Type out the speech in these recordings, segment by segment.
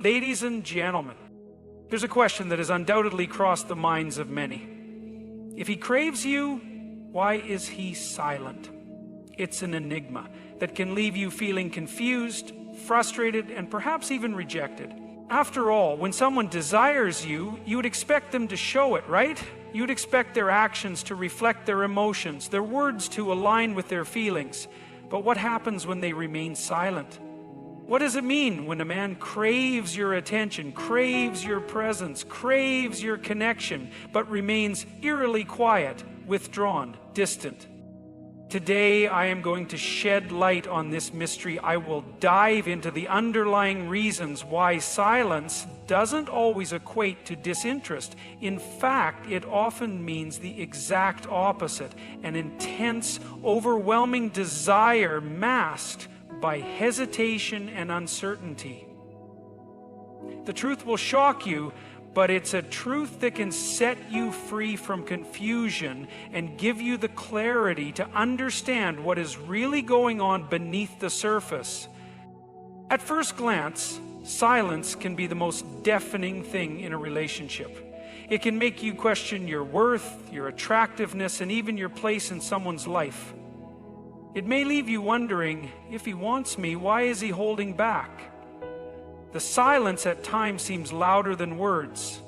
Ladies and gentlemen, there's a question that has undoubtedly crossed the minds of many. If he craves you, why is he silent? It's an enigma that can leave you feeling confused, frustrated, and perhaps even rejected. After all, when someone desires you, you would expect them to show it, right? You would expect their actions to reflect their emotions, their words to align with their feelings. But what happens when they remain silent? What does it mean when a man craves your attention, craves your presence, craves your connection, but remains eerily quiet, withdrawn, distant? Today, I am going to shed light on this mystery. I will dive into the underlying reasons why silence doesn't always equate to disinterest. In fact, it often means the exact opposite, an intense, overwhelming desire masked by hesitation and uncertainty. The truth will shock you, but it's a truth that can set you free from confusion and give you the clarity to understand what is really going on beneath the surface. At first glance, silence can be the most deafening thing in a relationship. It can make you question your worth, your attractiveness, and even your place in someone's life. It may leave you wondering, if he wants me, why is he holding back? The silence at times seems louder than words.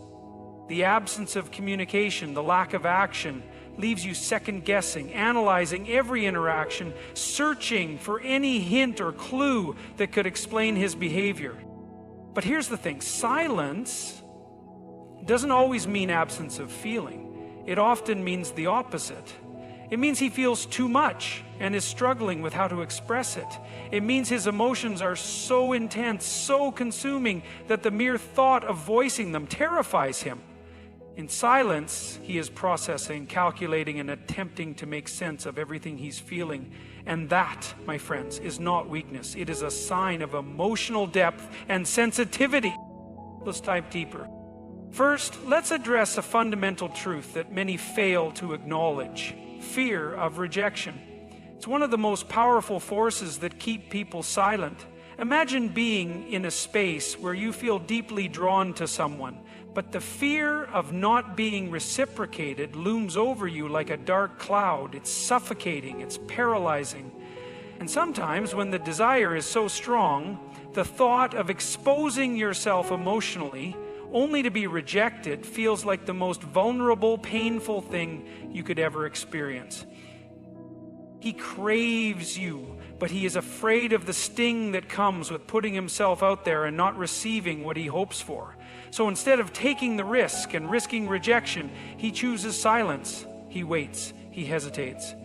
The absence of communication, the lack of action, leaves you second-guessing, analyzing every interaction, searching for any hint or clue that could explain his behavior. But here's the thing, silence doesn't always mean absence of feeling. It often means the opposite. It means he feels too much and is struggling with how to express it. It means his emotions are so intense, so consuming, that the mere thought of voicing them terrifies him. In silence, he is processing, calculating, and attempting to make sense of everything he's feeling. And that, my friends, is not weakness. It is a sign of emotional depth and sensitivity. Let's dive deeper. First, let's address a fundamental truth that many fail to acknowledge: fear of rejection. It's one of the most powerful forces that keep people silent. Imagine being in a space where you feel deeply drawn to someone, but the fear of not being reciprocated looms over you like a dark cloud. It's suffocating, it's paralyzing. And sometimes when the desire is so strong, the thought of exposing yourself emotionally only to be rejected feels like the most vulnerable, painful thing you could ever experience. He craves you, but he is afraid of the sting that comes with putting himself out there and not receiving what he hopes for. So instead of taking the risk and risking rejection, he chooses silence. He waits. He hesitates.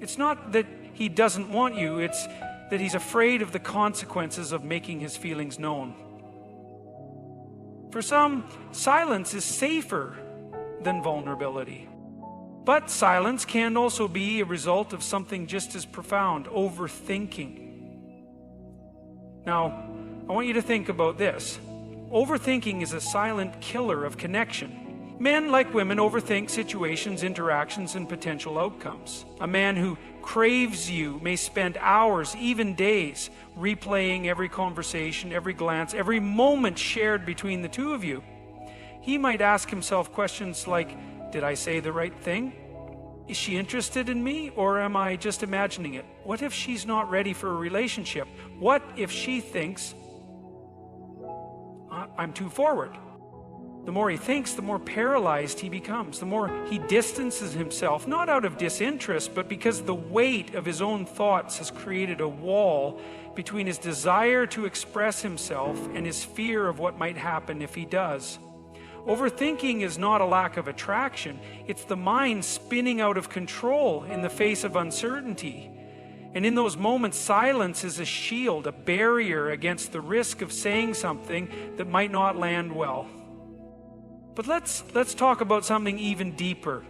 It's not that he doesn't want you, it's that he's afraid of the consequences of making his feelings known. For some, silence is safer than vulnerability. But silence can also be a result of something just as profound: overthinking. Now, I want you to think about this. Overthinking is a silent killer of connection. Men, like women, overthink situations, interactions, and potential outcomes. A man who craves you may spend hours, even days, replaying every conversation, every glance, every moment shared between the two of you. He might ask himself questions like, did I say the right thing? Is she interested in me, or am I just imagining it? What if she's not ready for a relationship? What if she thinks I'm too forward? The more he thinks, the more paralyzed he becomes. The more he distances himself, not out of disinterest, but because the weight of his own thoughts has created a wall between his desire to express himself and his fear of what might happen if he does. Overthinking is not a lack of attraction. It's the mind spinning out of control in the face of uncertainty. And in those moments, silence is a shield, a barrier against the risk of saying something that might not land well. But let's talk about something even deeper.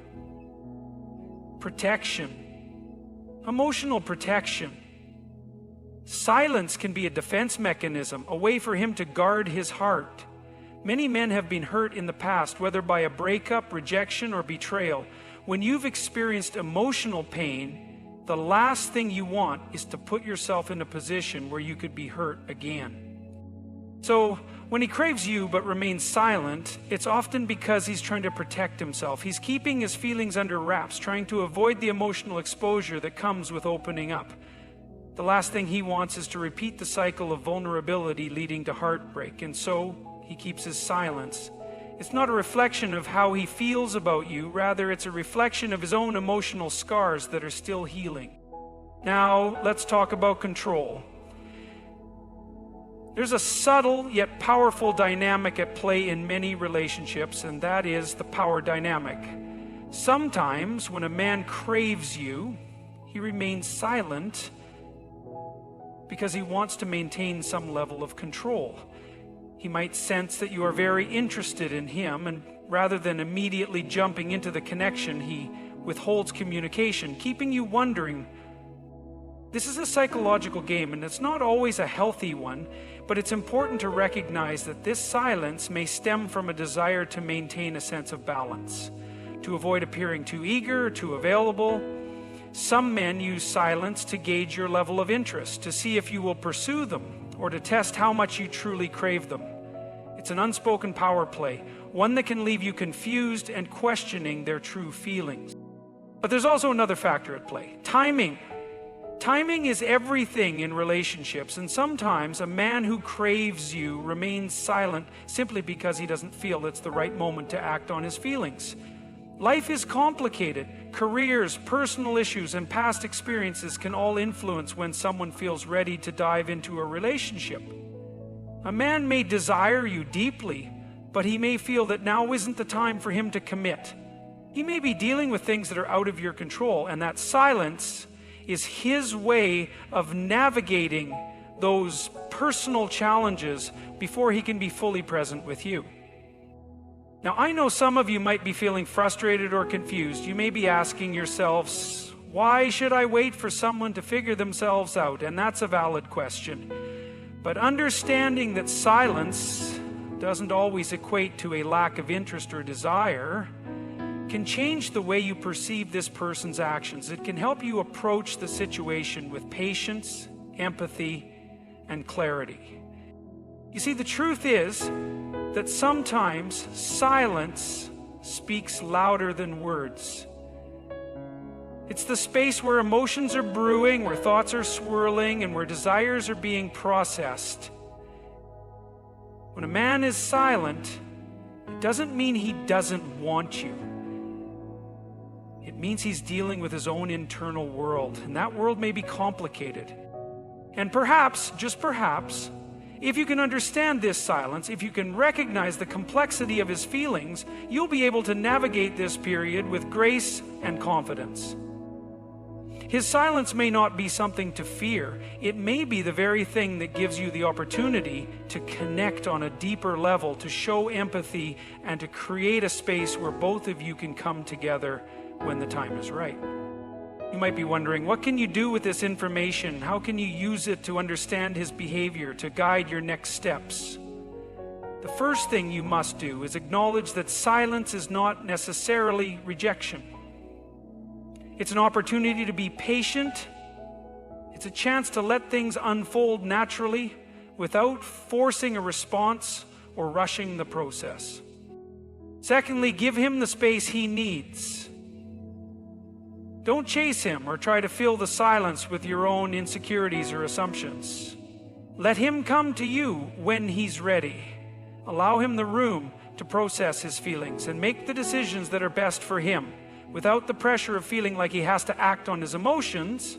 Protection. Emotional protection. Silence can be a defense mechanism, a way for him to guard his heart. Many men have been hurt in the past, whether by a breakup, rejection, or betrayal. When you've experienced emotional pain, the last thing you want is to put yourself in a position where you could be hurt again. So when he craves you but remains silent, it's often because he's trying to protect himself. He's keeping his feelings under wraps, trying to avoid the emotional exposure that comes with opening up. The last thing he wants is to repeat the cycle of vulnerability leading to heartbreak, and so he keeps his silence. It's not a reflection of how he feels about you, rather it's a reflection of his own emotional scars that are still healing. Now, let's talk about control. There's a subtle yet powerful dynamic at play in many relationships, and that is the power dynamic. Sometimes, when a man craves you, he remains silent because he wants to maintain some level of control. He might sense that you are very interested in him, and rather than immediately jumping into the connection, he withholds communication, keeping you wondering. This is a psychological game, and it's not always a healthy one, but it's important to recognize that this silence may stem from a desire to maintain a sense of balance, to avoid appearing too eager, too available. Some men use silence to gauge your level of interest, to see if you will pursue them, or to test how much you truly crave them. It's an unspoken power play, one that can leave you confused and questioning their true feelings. But there's also another factor at play: timing. Timing is everything in relationships, and sometimes a man who craves you remains silent simply because he doesn't feel it's the right moment to act on his feelings. Life is complicated. Careers, personal issues, and past experiences can all influence when someone feels ready to dive into a relationship. A man may desire you deeply, but he may feel that now isn't the time for him to commit. He may be dealing with things that are out of your control, and that silence is his way of navigating those personal challenges before he can be fully present with you. Now, I know some of you might be feeling frustrated or confused. You may be asking yourselves, why should I wait for someone to figure themselves out? And that's a valid question. But understanding that silence doesn't always equate to a lack of interest or desire can change the way you perceive this person's actions. It can help you approach the situation with patience, empathy, and clarity. You see, the truth is that sometimes silence speaks louder than words. It's the space where emotions are brewing, where thoughts are swirling, and where desires are being processed. When a man is silent, it doesn't mean he doesn't want you. It means he's dealing with his own internal world, and that world may be complicated. And perhaps, just perhaps, if you can understand this silence, if you can recognize the complexity of his feelings, you'll be able to navigate this period with grace and confidence. His silence may not be something to fear. It may be the very thing that gives you the opportunity to connect on a deeper level, to show empathy, and to create a space where both of you can come together when the time is right. You might be wondering, what can you do with this information? How can you use it to understand his behavior, to guide your next steps? The first thing you must do is acknowledge that silence is not necessarily rejection. It's an opportunity to be patient. It's a chance to let things unfold naturally without forcing a response or rushing the process. Secondly, give him the space he needs. Don't chase him or try to fill the silence with your own insecurities or assumptions. Let him come to you when he's ready. Allow him the room to process his feelings and make the decisions that are best for him, without the pressure of feeling like he has to act on his emotions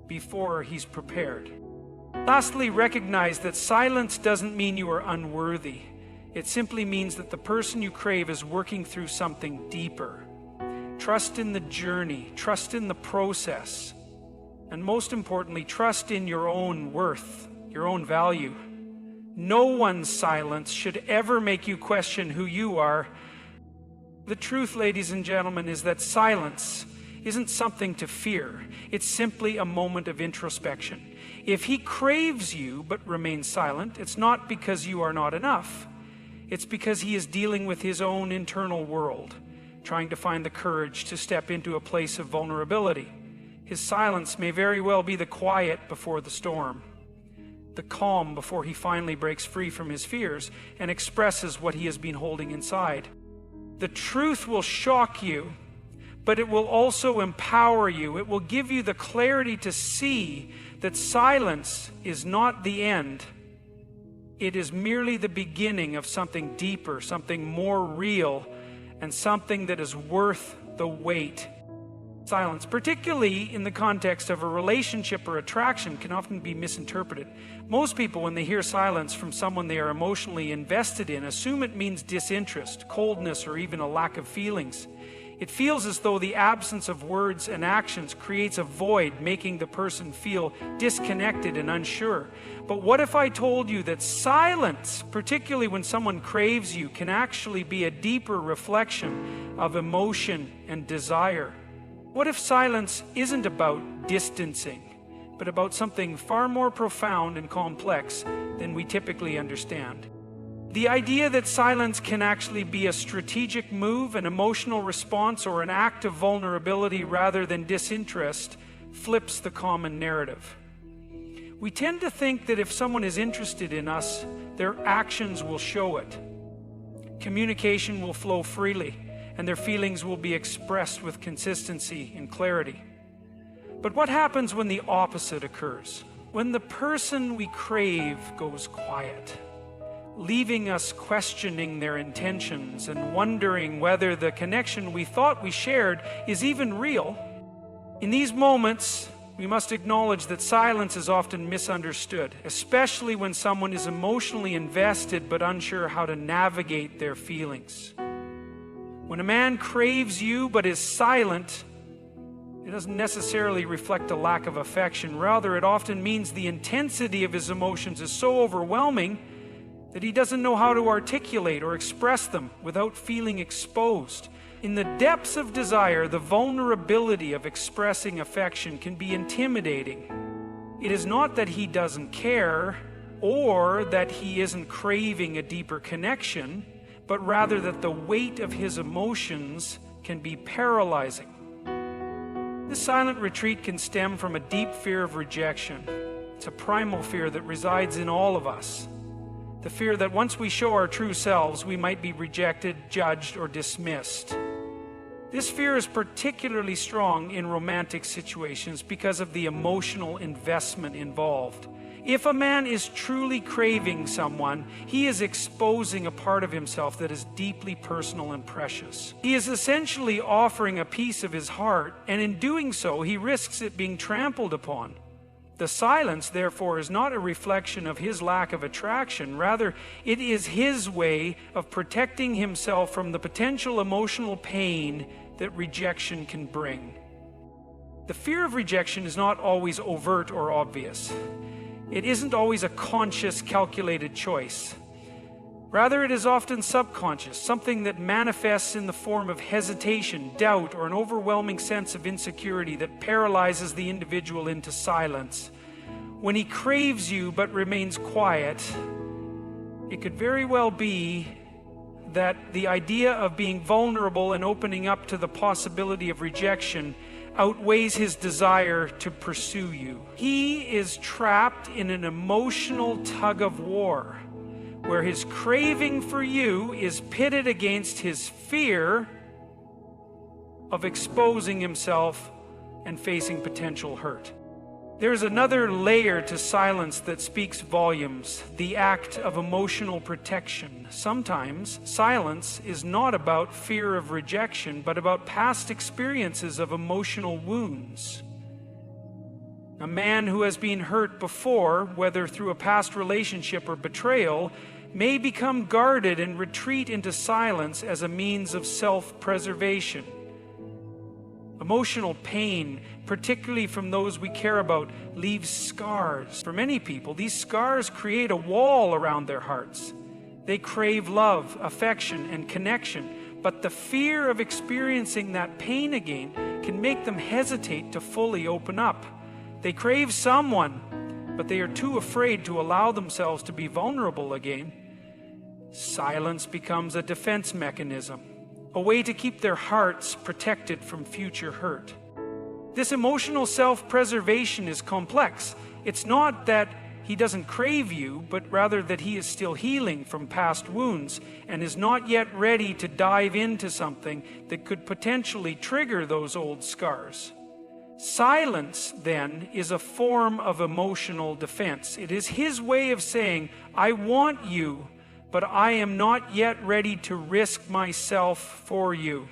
before he's prepared. Lastly, recognize that silence doesn't mean you are unworthy. It simply means that the person you crave is working through something deeper. Trust in the journey, trust in the process, and most importantly, trust in your own worth, your own value. No one's silence should ever make you question who you are. The truth, ladies and gentlemen, is that silence isn't something to fear. It's simply a moment of introspection. If he craves you but remains silent, it's not because you are not enough. It's because he is dealing with his own internal world, trying to find the courage to step into a place of vulnerability. His silence may very well be the quiet before the storm. the calm before he finally breaks free from his fears and expresses what he has been holding inside. The truth will shock you, but it will also empower you. It will give you the clarity to see that silence is not the end. It is merely the beginning of something deeper, something more real, and something that is worth the wait. Silence, particularly in the context of a relationship or attraction, can often be misinterpreted. Most people, when they hear silence from someone they are emotionally invested in, assume it means disinterest, coldness, or even a lack of feelings. It feels as though the absence of words and actions creates a void, making the person feel disconnected and unsure. But what if I told you that silence, particularly when someone craves you, can actually be a deeper reflection of emotion and desire? What if silence isn't about distancing, but about something far more profound and complex than we typically understand? The idea that silence can actually be a strategic move, an emotional response, or an act of vulnerability rather than disinterest flips the common narrative. We tend to think that if someone is interested in us, their actions will show it. Communication will flow freely, and their feelings will be expressed with consistency and clarity. But what happens when the opposite occurs? When the person we crave goes quiet, leaving us questioning their intentions and wondering whether the connection we thought we shared is even real. In these moments, we must acknowledge that silence is often misunderstood, especially when someone is emotionally invested but unsure how to navigate their feelings. When a man craves you but is silent, it doesn't necessarily reflect a lack of affection. Rather, it often means the intensity of his emotions is so overwhelming that he doesn't know how to articulate or express them without feeling exposed. In the depths of desire, the vulnerability of expressing affection can be intimidating. It is not that he doesn't care or that he isn't craving a deeper connection, but rather that the weight of his emotions can be paralyzing. This silent retreat can stem from a deep fear of rejection. It's a primal fear that resides in all of us. The fear that once we show our true selves, we might be rejected, judged, or dismissed. This fear is particularly strong in romantic situations because of the emotional investment involved. If a man is truly craving someone, he is exposing a part of himself that is deeply personal and precious. He is essentially offering a piece of his heart, and in doing so, he risks it being trampled upon. The silence, therefore, is not a reflection of his lack of attraction. Rather, it is his way of protecting himself from the potential emotional pain that rejection can bring. The fear of rejection is not always overt or obvious. It isn't always a conscious, calculated choice. Rather, it is often subconscious, something that manifests in the form of hesitation, doubt, or an overwhelming sense of insecurity that paralyzes the individual into silence. When he craves you but remains quiet, it could very well be that the idea of being vulnerable and opening up to the possibility of rejection outweighs his desire to pursue you. He is trapped in an emotional tug of war, where his craving for you is pitted against his fear of exposing himself and facing potential hurt. There's another layer to silence that speaks volumes, the act of emotional protection. Sometimes silence is not about fear of rejection, but about past experiences of emotional wounds. A man who has been hurt before, whether through a past relationship or betrayal, may become guarded and retreat into silence as a means of self-preservation. Emotional pain, particularly from those we care about, leaves scars. For many people, these scars create a wall around their hearts. They crave love, affection, and connection, but the fear of experiencing that pain again can make them hesitate to fully open up. They crave someone, but they are too afraid to allow themselves to be vulnerable again. Silence becomes a defense mechanism, a way to keep their hearts protected from future hurt. This emotional self-preservation is complex. It's not that he doesn't crave you, but rather that he is still healing from past wounds and is not yet ready to dive into something that could potentially trigger those old scars. Silence, then, is a form of emotional defense. It is his way of saying, I want you, but I am not yet ready to risk myself for you.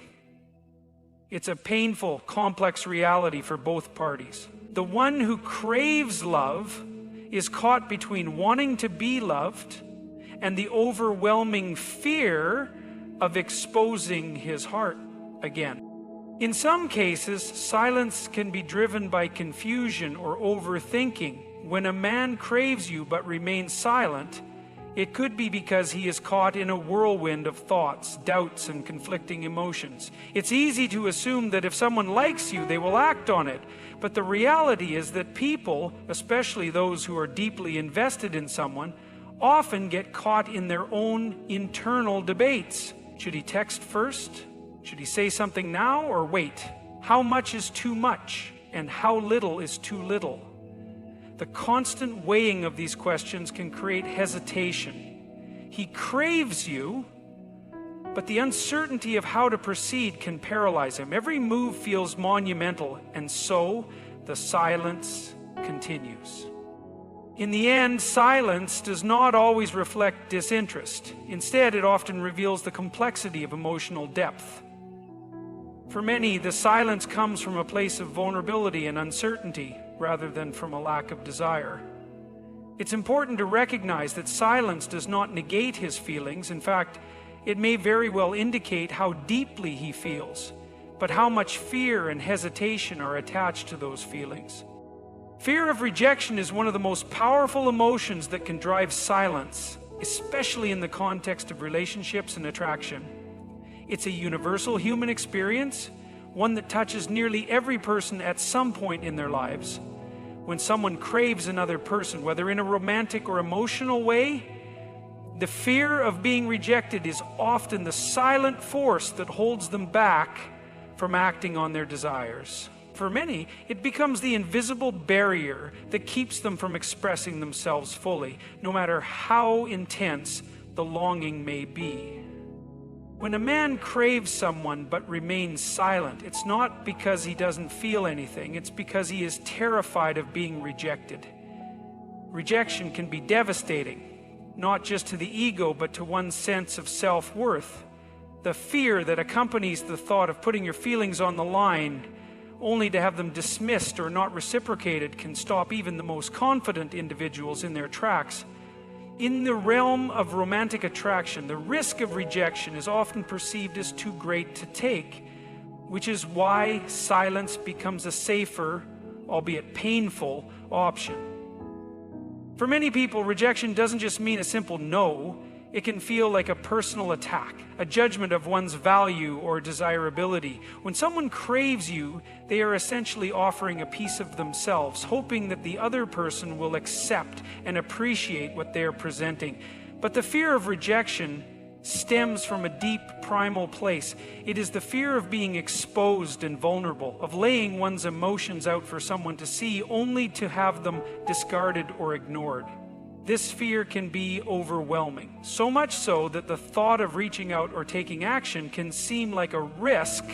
It's a painful, complex reality for both parties. The one who craves love is caught between wanting to be loved and the overwhelming fear of exposing his heart again. In some cases, silence can be driven by confusion or overthinking. When a man craves you but remains silent, it could be because he is caught in a whirlwind of thoughts, doubts, and conflicting emotions. It's easy to assume that if someone likes you, they will act on it. But the reality is that people, especially those who are deeply invested in someone, often get caught in their own internal debates. Should he text first? Should he say something now or wait? How much is too much? And how little is too little? The constant weighing of these questions can create hesitation. He craves you, but the uncertainty of how to proceed can paralyze him. Every move feels monumental, and so the silence continues. In the end, silence does not always reflect disinterest. Instead, it often reveals the complexity of emotional depth. For many, the silence comes from a place of vulnerability and uncertainty rather than from a lack of desire. It's important to recognize that silence does not negate his feelings. In fact, it may very well indicate how deeply he feels, but how much fear and hesitation are attached to those feelings. Fear of rejection is one of the most powerful emotions that can drive silence, especially in the context of relationships and attraction. It's a universal human experience, one that touches nearly every person at some point in their lives. When someone craves another person, whether in a romantic or emotional way, the fear of being rejected is often the silent force that holds them back from acting on their desires. For many, it becomes the invisible barrier that keeps them from expressing themselves fully, no matter how intense the longing may be. When a man craves someone but remains silent, it's not because he doesn't feel anything, it's because he is terrified of being rejected. Rejection can be devastating, not just to the ego, but to one's sense of self-worth. The fear that accompanies the thought of putting your feelings on the line only to have them dismissed or not reciprocated can stop even the most confident individuals in their tracks. In the realm of romantic attraction, the risk of rejection is often perceived as too great to take, which is why silence becomes a safer, albeit painful, option. For many people, rejection doesn't just mean a simple no. It can feel like a personal attack, a judgment of one's value or desirability. When someone craves you, they are essentially offering a piece of themselves, hoping that the other person will accept and appreciate what they are presenting. But the fear of rejection stems from a deep primal place. It is the fear of being exposed and vulnerable, of laying one's emotions out for someone to see only to have them discarded or ignored. This fear can be overwhelming, so much so that the thought of reaching out or taking action can seem like a risk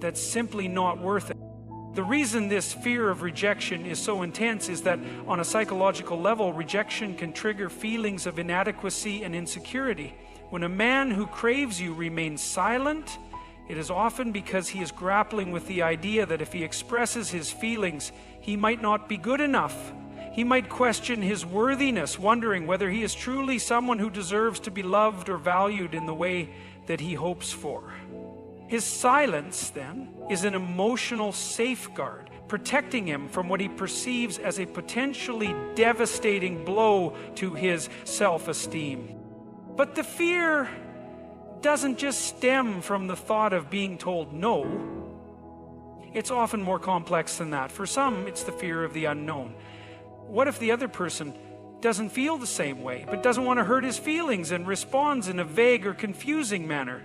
that's simply not worth it. The reason this fear of rejection is so intense is that on a psychological level, rejection can trigger feelings of inadequacy and insecurity. When a man who craves you remains silent, it is often because he is grappling with the idea that if he expresses his feelings, he might not be good enough. He might question his worthiness, wondering whether he is truly someone who deserves to be loved or valued in the way that he hopes for. His silence, then, is an emotional safeguard, protecting him from what he perceives as a potentially devastating blow to his self-esteem. But the fear doesn't just stem from the thought of being told no. It's often more complex than that. For some, it's the fear of the unknown. What if the other person doesn't feel the same way, but doesn't want to hurt his feelings and responds in a vague or confusing manner?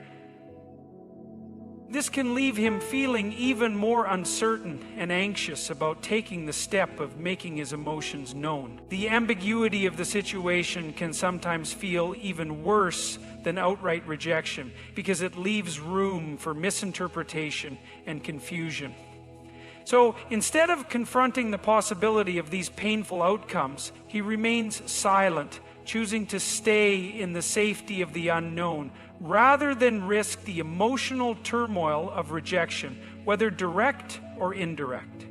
This can leave him feeling even more uncertain and anxious about taking the step of making his emotions known. The ambiguity of the situation can sometimes feel even worse than outright rejection because it leaves room for misinterpretation and confusion. So instead of confronting the possibility of these painful outcomes, he remains silent, choosing to stay in the safety of the unknown, rather than risk the emotional turmoil of rejection, whether direct or indirect.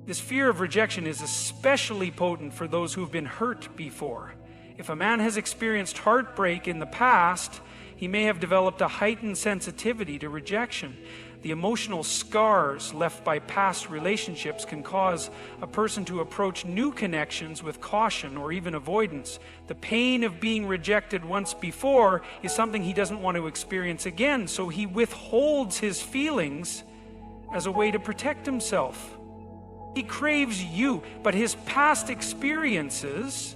This fear of rejection is especially potent for those who've been hurt before. If a man has experienced heartbreak in the past, he may have developed a heightened sensitivity to rejection. The emotional scars left by past relationships can cause a person to approach new connections with caution or even avoidance. The pain of being rejected once before is something he doesn't want to experience again, so he withholds his feelings as a way to protect himself. He craves you, but his past experiences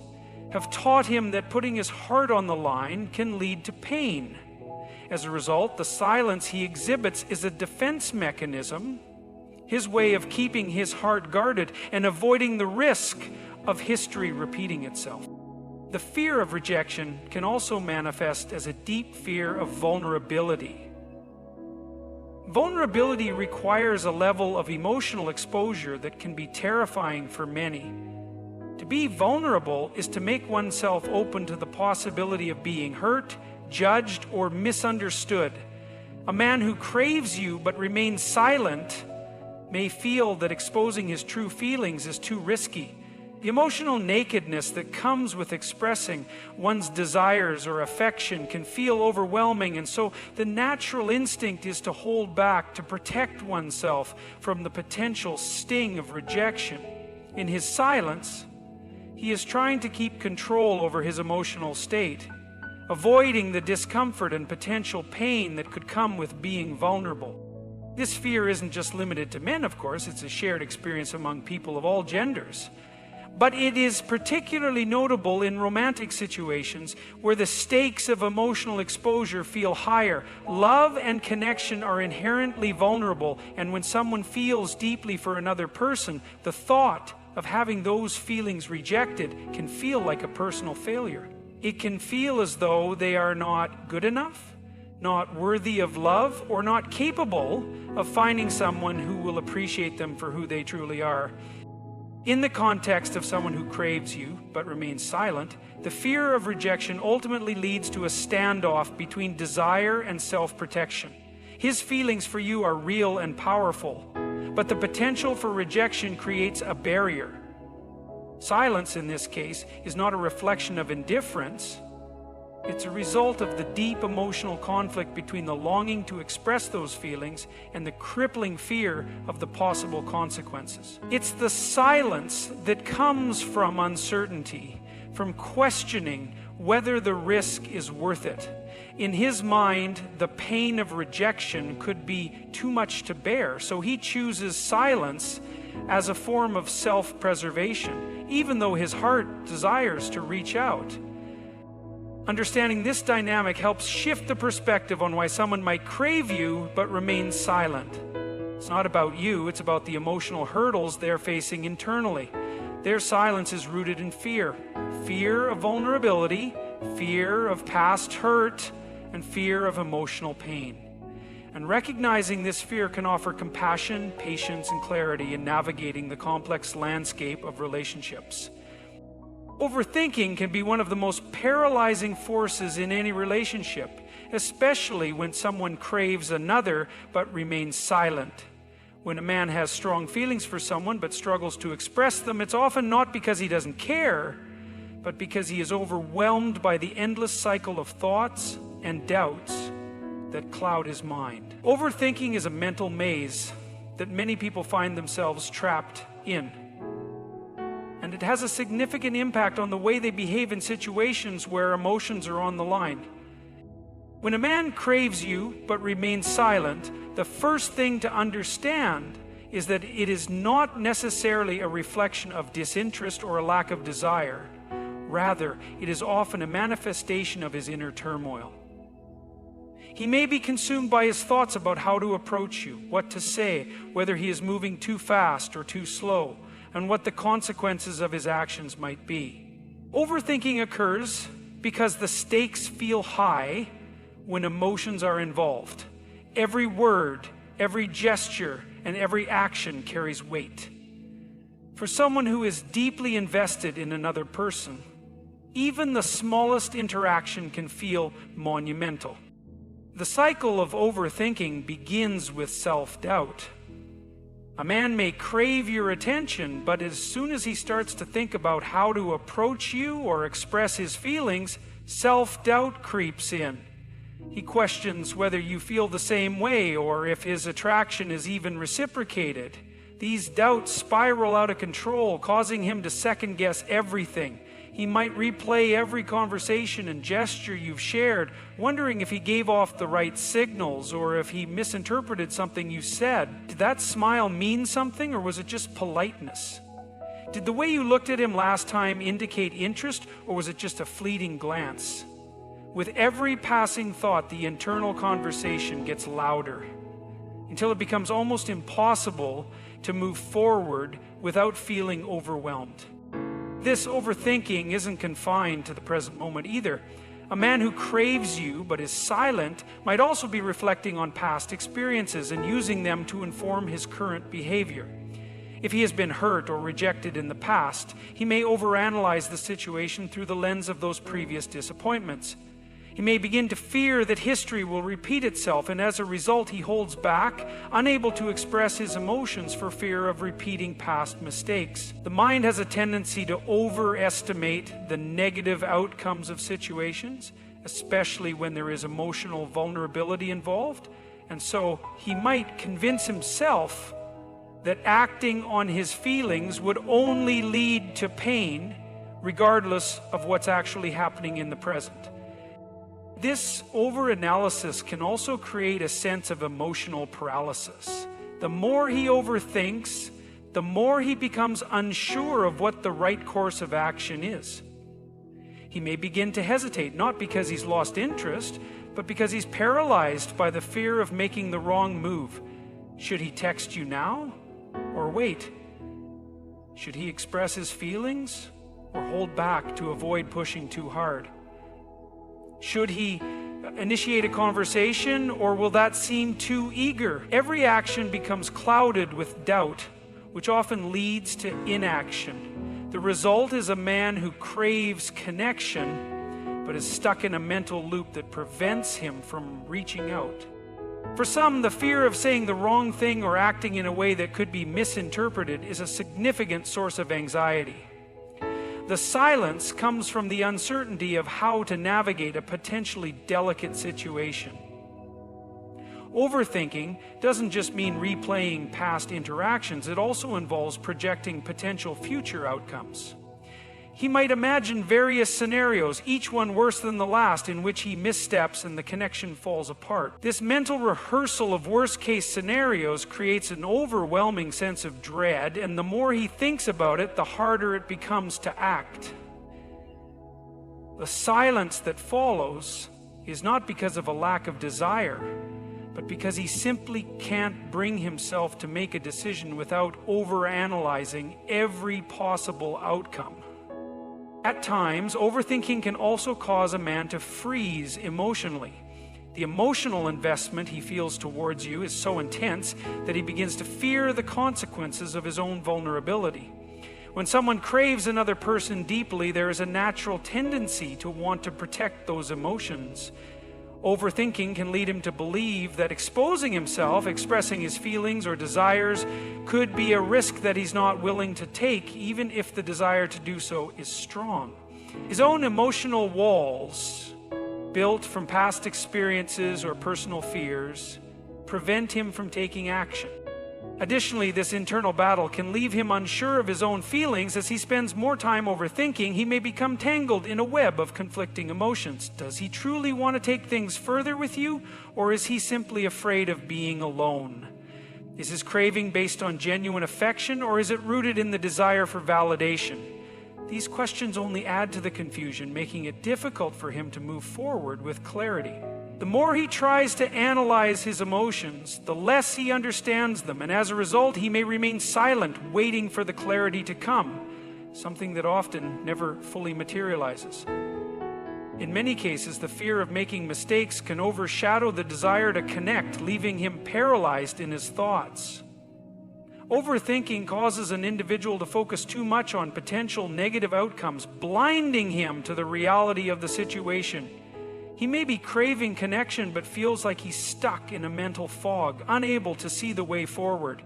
have taught him that putting his heart on the line can lead to pain. As a result, the silence he exhibits is a defense mechanism, his way of keeping his heart guarded and avoiding the risk of history repeating itself. The fear of rejection can also manifest as a deep fear of vulnerability. Vulnerability requires a level of emotional exposure that can be terrifying for many. To be vulnerable is to make oneself open to the possibility of being hurt, judged, or misunderstood. A man who craves you but remains silent may feel that exposing his true feelings is too risky. The emotional nakedness that comes with expressing one's desires or affection can feel overwhelming, and so the natural instinct is to hold back, to protect oneself from the potential sting of rejection. In his silence, he is trying to keep control over his emotional state, avoiding the discomfort and potential pain that could come with being vulnerable. This fear isn't just limited to men, of course. It's a shared experience among people of all genders. But it is particularly notable in romantic situations where the stakes of emotional exposure feel higher. Love and connection are inherently vulnerable, and when someone feels deeply for another person, the thought of having those feelings rejected can feel like a personal failure. It can feel as though they are not good enough, not worthy of love, or not capable of finding someone who will appreciate them for who they truly are. In the context of someone who craves you but remains silent, the fear of rejection ultimately leads to a standoff between desire and self-protection. His feelings for you are real and powerful, but the potential for rejection creates a barrier. Silence, in this case, is not a reflection of indifference. It's a result of the deep emotional conflict between the longing to express those feelings and the crippling fear of the possible consequences. It's the silence that comes from uncertainty, from questioning whether the risk is worth it. In his mind, the pain of rejection could be too much to bear, so he chooses silence as a form of self-preservation, even though his heart desires to reach out. Understanding this dynamic helps shift the perspective on why someone might crave you but remain silent. It's not about you, it's about the emotional hurdles they're facing internally. Their silence is rooted in fear. Fear of vulnerability, fear of past hurt, and fear of emotional pain. And recognizing this fear can offer compassion, patience, and clarity in navigating the complex landscape of relationships. Overthinking can be one of the most paralyzing forces in any relationship, especially when someone craves another but remains silent. When a man has strong feelings for someone but struggles to express them, it's often not because he doesn't care, but because he is overwhelmed by the endless cycle of thoughts and doubts that cloud his mind. Overthinking is a mental maze that many people find themselves trapped in. And it has a significant impact on the way they behave in situations where emotions are on the line. When a man craves you but remains silent, the first thing to understand is that it is not necessarily a reflection of disinterest or a lack of desire. Rather, it is often a manifestation of his inner turmoil. He may be consumed by his thoughts about how to approach you, what to say, whether he is moving too fast or too slow, and what the consequences of his actions might be. Overthinking occurs because the stakes feel high when emotions are involved. Every word, every gesture, and every action carries weight. For someone who is deeply invested in another person, even the smallest interaction can feel monumental. The cycle of overthinking begins with self-doubt. A man may crave your attention, but as soon as he starts to think about how to approach you or express his feelings, self-doubt creeps in. He questions whether you feel the same way or if his attraction is even reciprocated. These doubts spiral out of control, causing him to second-guess everything. He might replay every conversation and gesture you've shared, wondering if he gave off the right signals or if he misinterpreted something you said. Did that smile mean something, or was it just politeness? Did the way you looked at him last time indicate interest, or was it just a fleeting glance? With every passing thought, the internal conversation gets louder until it becomes almost impossible to move forward without feeling overwhelmed. This overthinking isn't confined to the present moment either. A man who craves you but is silent might also be reflecting on past experiences and using them to inform his current behavior. If he has been hurt or rejected in the past, he may overanalyze the situation through the lens of those previous disappointments. He may begin to fear that history will repeat itself, and as a result he holds back, unable to express his emotions for fear of repeating past mistakes. The mind has a tendency to overestimate the negative outcomes of situations, especially when there is emotional vulnerability involved, and so he might convince himself that acting on his feelings would only lead to pain, regardless of what's actually happening in the present. This overanalysis can also create a sense of emotional paralysis. The more he overthinks, the more he becomes unsure of what the right course of action is. He may begin to hesitate, not because he's lost interest, but because he's paralyzed by the fear of making the wrong move. Should he text you now or wait? Should he express his feelings or hold back to avoid pushing too hard? Should he initiate a conversation, or will that seem too eager? Every action becomes clouded with doubt, which often leads to inaction. The result is a man who craves connection, but is stuck in a mental loop that prevents him from reaching out. For some, the fear of saying the wrong thing or acting in a way that could be misinterpreted is a significant source of anxiety. The silence comes from the uncertainty of how to navigate a potentially delicate situation. Overthinking doesn't just mean replaying past interactions, it also involves projecting potential future outcomes. He might imagine various scenarios, each one worse than the last, in which he missteps and the connection falls apart. This mental rehearsal of worst-case scenarios creates an overwhelming sense of dread, and the more he thinks about it, the harder it becomes to act. The silence that follows is not because of a lack of desire, but because he simply can't bring himself to make a decision without overanalyzing every possible outcome. At times, overthinking can also cause a man to freeze emotionally. The emotional investment he feels towards you is so intense that he begins to fear the consequences of his own vulnerability. When someone craves another person deeply, there is a natural tendency to want to protect those emotions. Overthinking can lead him to believe that exposing himself, expressing his feelings or desires, could be a risk that he's not willing to take, even if the desire to do so is strong. His own emotional walls, built from past experiences or personal fears, prevent him from taking action. Additionally, this internal battle can leave him unsure of his own feelings. As he spends more time overthinking, he may become tangled in a web of conflicting emotions. Does he truly want to take things further with you, or is he simply afraid of being alone? Is his craving based on genuine affection, or is it rooted in the desire for validation? These questions only add to the confusion, making it difficult for him to move forward with clarity. The more he tries to analyze his emotions, the less he understands them, and as a result, he may remain silent, waiting for the clarity to come, something that often never fully materializes. In many cases, the fear of making mistakes can overshadow the desire to connect, leaving him paralyzed in his thoughts. Overthinking causes an individual to focus too much on potential negative outcomes, blinding him to the reality of the situation. He may be craving connection, but feels like he's stuck in a mental fog, unable to see the way forward.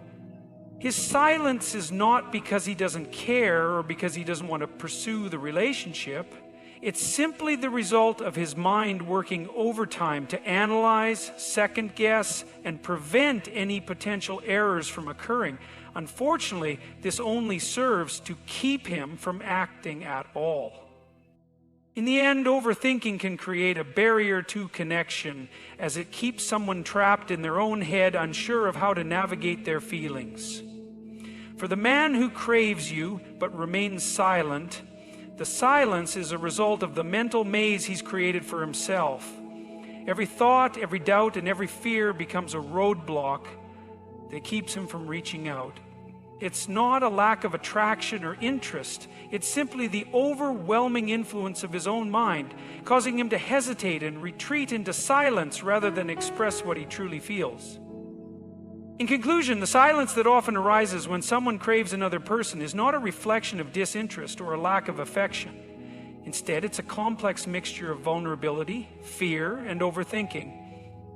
His silence is not because he doesn't care or because he doesn't want to pursue the relationship. It's simply the result of his mind working overtime to analyze, second guess, and prevent any potential errors from occurring. Unfortunately, this only serves to keep him from acting at all. In the end, overthinking can create a barrier to connection as it keeps someone trapped in their own head, unsure of how to navigate their feelings. For the man who craves you but remains silent, the silence is a result of the mental maze he's created for himself. Every thought, every doubt, and every fear becomes a roadblock that keeps him from reaching out. It's not a lack of attraction or interest. It's simply the overwhelming influence of his own mind, causing him to hesitate and retreat into silence rather than express what he truly feels. In conclusion, the silence that often arises when someone craves another person is not a reflection of disinterest or a lack of affection. Instead, it's a complex mixture of vulnerability, fear, and overthinking.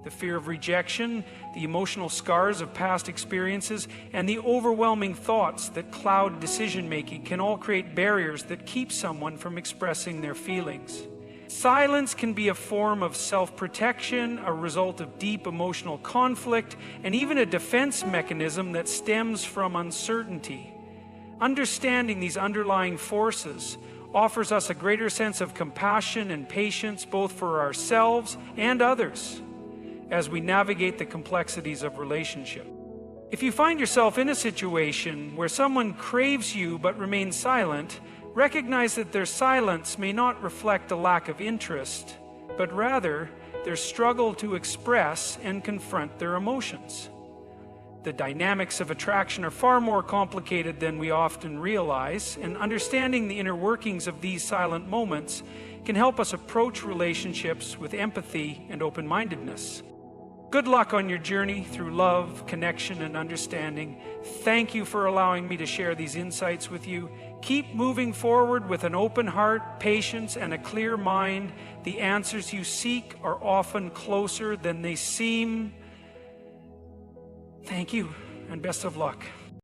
The fear of rejection, the emotional scars of past experiences, and the overwhelming thoughts that cloud decision-making can all create barriers that keep someone from expressing their feelings. Silence can be a form of self-protection, a result of deep emotional conflict, and even a defense mechanism that stems from uncertainty. Understanding these underlying forces offers us a greater sense of compassion and patience both for ourselves and others as we navigate the complexities of relationship. If you find yourself in a situation where someone craves you but remains silent, recognize that their silence may not reflect a lack of interest, but rather their struggle to express and confront their emotions. The dynamics of attraction are far more complicated than we often realize, and understanding the inner workings of these silent moments can help us approach relationships with empathy and open-mindedness. Good luck on your journey through love, connection, and understanding. Thank you for allowing me to share these insights with you. Keep moving forward with an open heart, patience, and a clear mind. The answers you seek are often closer than they seem. Thank you, and best of luck.